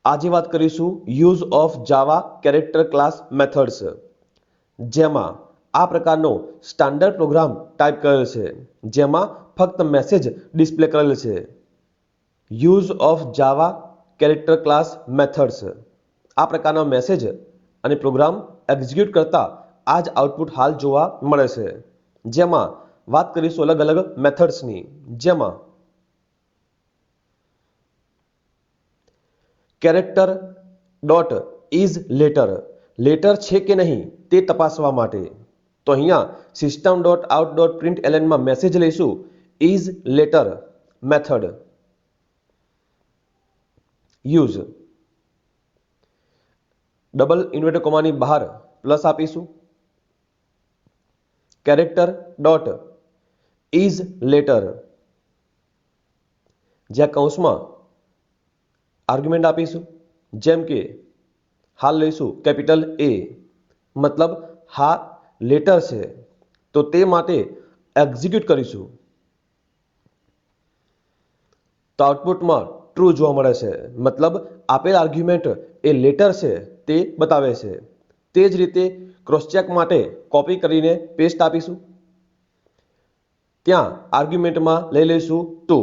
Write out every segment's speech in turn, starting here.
આજે વાત કરીશું use of Java character class methods, જેમાં આ પ્રકારનો સ્ટાન્ડર્ડ પ્રોગ્રામ ટાઈપ કરેલ છે, જેમાં ફક્ત મેસેજ ડિસ્પ્લે કરેલ છે. Use of Java character class methods, આ પ્રકારનો મેસેજ અને પ્રોગ્રામ એક્ઝિક્યુટ કરતા આ જ આઉટપુટ હાલ જોવા મળે છે. જેમાં વાત કરીશું અલગ અલગ મેથડ્સની, જેમાં character dot is letter, letter છે કે નહીં તે તપાસવા માટે. તો અહીંયા system dot out dot print એલએનમાં મેસેજ લઈશું is letter method use, double inverted કોમાની બહાર પ્લસ આપીશું, કેરેક્ટર ડોટ ઇઝ લેટર, જ્યાં કૌંસમાં આર્ગ્યુમેન્ટ આપીશું, જેમ કે હાલ લઈશું કેપિટલ એ, મતલબ હા લેટર છે તો તે માટે એક્ઝિક્યુટ કરીશું. તો આઉટપુટમાં ટ્રુ જોવા મળે છે, મતલબ આપેલ આર્ગ્યુમેન્ટ એ લેટર છે તે બતાવે છે. તે જ રીતે ક્રોસચેક માટે કોપી કરીને પેસ્ટ આપીશું, ત્યાં આર્ગ્યુમેન્ટમાં લઈ લઈશું 2.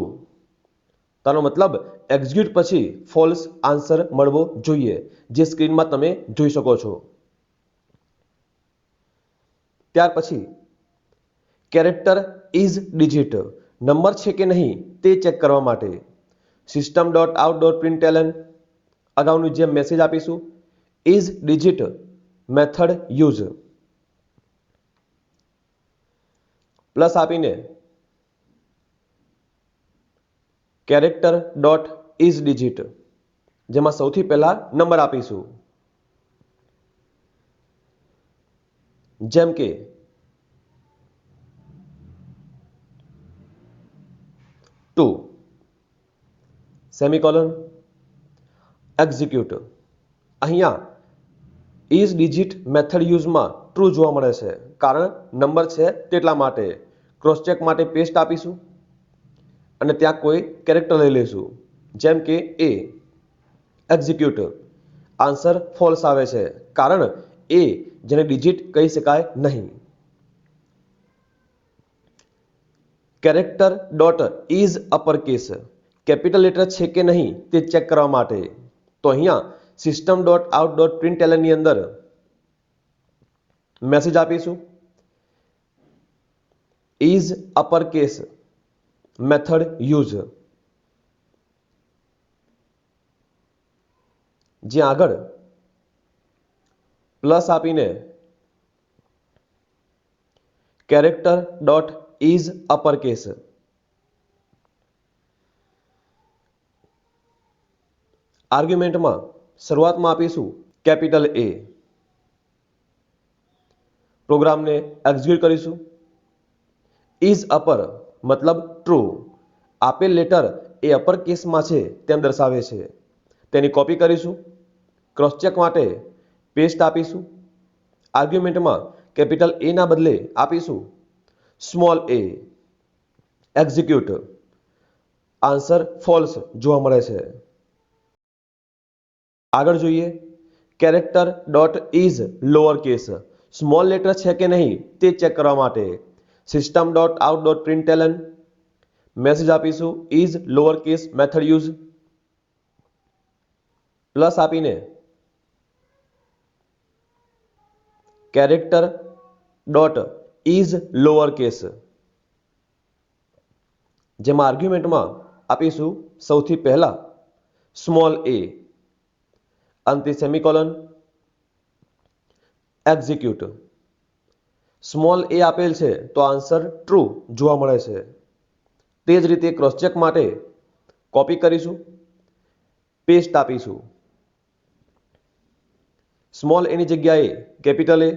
તેનો મતલબ એક્ઝિક્યુટ પછી ફોલ્સ આન્સર મળવો જોઈએ, જે સ્ક્રીનમાં તમે જોઈ શકો છો. ત્યાર પછી કેરેક્ટર ઇઝ ડિજિટ, નંબર છે કે નહીં તે ચેક કરવા માટે system dot out dot println અગાઉનું જેમ મેસેજ આપીશું is digit method use, plus આપીને કેરેક્ટર ડોટ ઇઝ ડિજિટ, જેમાં સૌથી પહેલા નંબર આપીશું, જેમ કે 2 સેમિકોલન એક્ઝિક્યુટ. અહીંયા ઇઝ ડિજિટ મેથડ યુઝમાં ટ્રુ જોવા મળે છે, કારણ નંબર છે તેટલા માટે. ક્રોસચેક માટે પેસ્ટ આપીશું અને ત્યાં કોઈ કેરેક્ટર લઈ લઈશું, જેમ કે એ, એક્ઝિક્યુટ. આન્સર ફોલ્સ આવે છે, કારણ એ જેને ડિજિટ કહી શકાય નહીં. Character dot is upper case, capital letter છે કે નહીં તે ચેક કરવા માટે. તો અહીંયા સિસ્ટમ ડોટ આઉટ ડોટ પ્રિન્ટલની અંદર મેસેજ આપીશું is upper case method use, જ્યાં આગળ પ્લસ આપીને character dot is upper case, આર્ગ્યુમેન્ટમાં શરૂઆતમાં આપીશું કેપિટલ એ. પ્રોગ્રામને એક્ઝિક્યુટ કરીશું. ઇઝ અપર મતલબ ટ્રુ, આપેલ લેટર એ અપર કેસમાં છે તેમ દર્શાવે છે. તેની કોપી કરીશું, ક્રોસચેક માટે પેસ્ટ આપીશું, આર્ગ્યુમેન્ટમાં કેપિટલ એ ના બદલે આપીશું small A, execute. Answer false જોવા મળે છે. આગળ જોઈએ character dot is lower case, small letter છે કે નહીં તે ચેક કરવા માટે system dot out dot println message આપીશું is lower case method use, plus આપીને character dot is lower case, જેમાં આર્ગ્યુમેન્ટમાં આપીશું સૌથી પહેલા સ્મોલ એ, અંતે સેમિકોલન એક્ઝિક્યુટ. સ્મોલ એ આપેલ છે તો આન્સર ટ્રુ જોવા મળે છે. તે જ રીતે ક્રોસચેક માટે કોપી કરીશું, પેસ્ટ આપીશું, સ્મોલ એની જગ્યાએ કેપિટલ એ,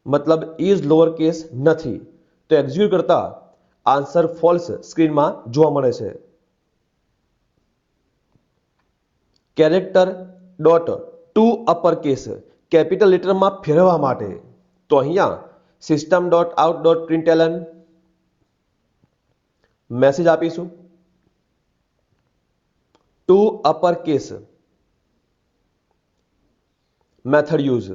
મતલબ ઇઝ લોઅર કેસ નથી, તો એક્ઝિક્યુટ કરતા આન્સર ફોલ્સ સ્ક્રીનમાં જોવા મળે છે. Character dot to upper case, capital લેટરમાં ફેરવવા માટે. તો અહીંયા system dot out dot println message આપીશું to upper case method use,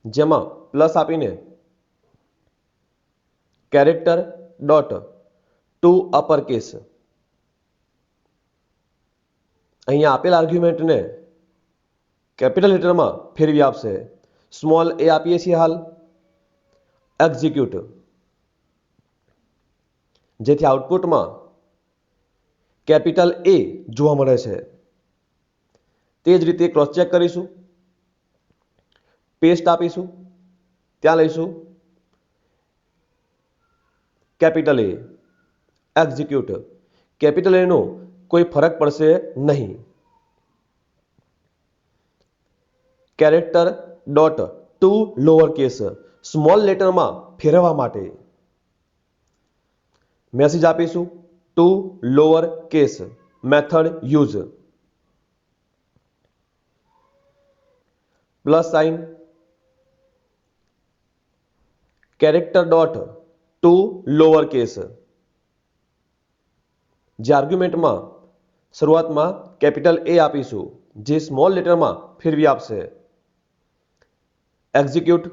જેમાં પ્લસ આપીને character dot to upper case, અહીંયા આપેલ આર્ગ્યુમેન્ટને કેપિટલ લેટરમાં ફેરવી આપશે. સ્મોલ એ આપીએ છીએ હાલ, એક્ઝિક્યુટ, જેથી આઉટપુટમાં કેપિટલ એ જોવા મળે છે. તે જ રીતે ક્રોસ ચેક કરીશું, પેસ્ટ આપીશું, ત્યાં લઈશું કેપિટલ એ, એક્ઝિક્યુટ, કેપિટલ એનો કોઈ ફરક પડશે નહીં. Character dot to lower case, small લેટરમાં ફેરવવા માટે મેસેજ આપીશું to lower case, method use, plus sign, character dot to lower case, જે આર્ગ્યુમેન્ટમાં શરૂઆતમાં કેપિટલ એ આપીશું, જે સ્મોલ લેટરમાં ફેરવી આપશે. એક્ઝિક્યુટ,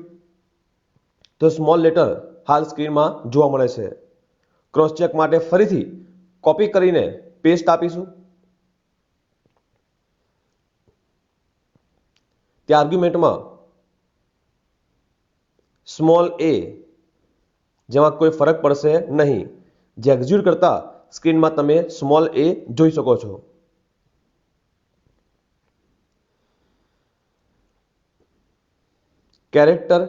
તો સ્મોલ લેટર હાલ સ્ક્રીનમાં જોવા મળે છે. ક્રોસ ચેક માટે ફરીથી કોપી કરીને પેસ્ટ આપીશું. તે આર્ગ્યુમેન્ટમાં સ્મોલ એ, જેમાં કોઈ ફરક પડશે નહીં. જે એક્ઝિક્યુટ કરતા સ્ક્રીનમાં તમે સ્મોલ એ જોઈ શકો છો. Character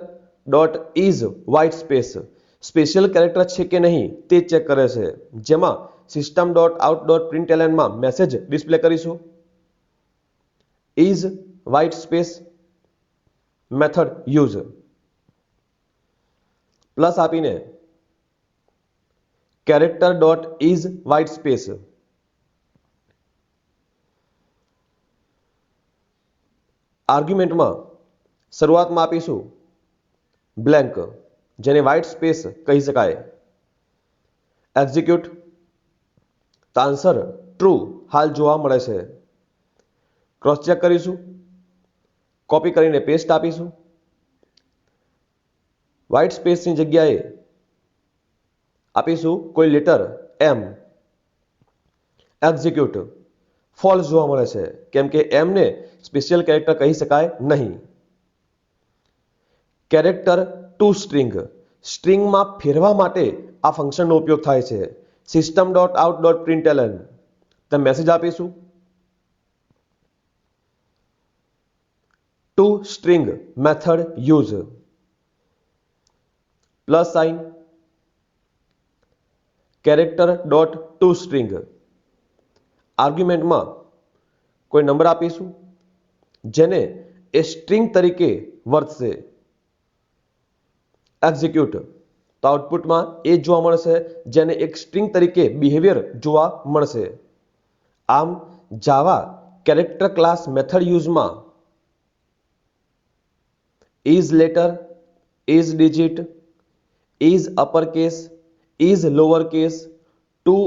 dot is white space, special character છે કે નહીં તે ચેક કરે છે. જેમાં સિસ્ટમ ડોટ આઉટ ડોટ પ્રિન્ટલનમાં મેસેજ ડિસ્પ્લે કરીશું. Is white space, method use, plus આપીને character dot is white space, આર્ગ્યુમેન્ટમાં શરૂઆતમાં આપીશું બ્લેન્ક, જેને વ્હાઇટ સ્પેસ કહી શકાય. એક્ઝિક્યુટ, તો આન્સર ટ્રુ હાલ જોવા મળે છે. ક્રોસ ચેક કરીશું, કોપી કરીને પેસ્ટ આપીશું. વ્હાઇટ સ્પેસની જગ્યાએ આપીશું કોઈ લેટર એમ. એક્ઝિક્યુટ, ફોલ્સ જોવા મળે છે, કેમ કે એમને સ્પેશિયલ કેરેક્ટર કહી શકાય નહીં. કેરેક્ટર ટુ સ્ટ્રિંગ, સ્ટ્રિંગમાં ફેરવા માટે આ ફંક્શનનો ઉપયોગ થાય છે. System dot out dot println, તમે મેસેજ આપીશું to string, method use, plus sign, character dot to string, આર્ગ્યુમેન્ટમાં કોઈ નંબર આપીશું જેને એ સ્ટ્રિંગ તરીકે વર્તશે. એક્ઝિક્યુટ, તો આઉટપુટમાં એ જોવા મળશે જેને એક સ્ટ્રિંગ તરીકે બિહેવિયર જોવા મળશે. આમ જાવા કેરેક્ટર ક્લાસ મેથડ યુઝમાં is letter, is digit, is upper case, is lower case, to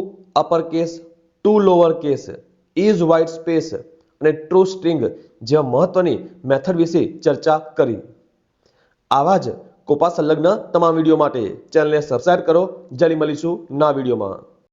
upper case, to lower case, is white space અને ટ્રુ સ્ટ્રિંગ જેવા મહત્વની મેથડ વિશે ચર્ચા કરી. આવા જ કોપા સંલગ્ન તમામ વિડીયો માટે ચેનલને સબસ્ક્રાઇબ કરો. જલ્દી મળીશું નવા વિડીયોમાં.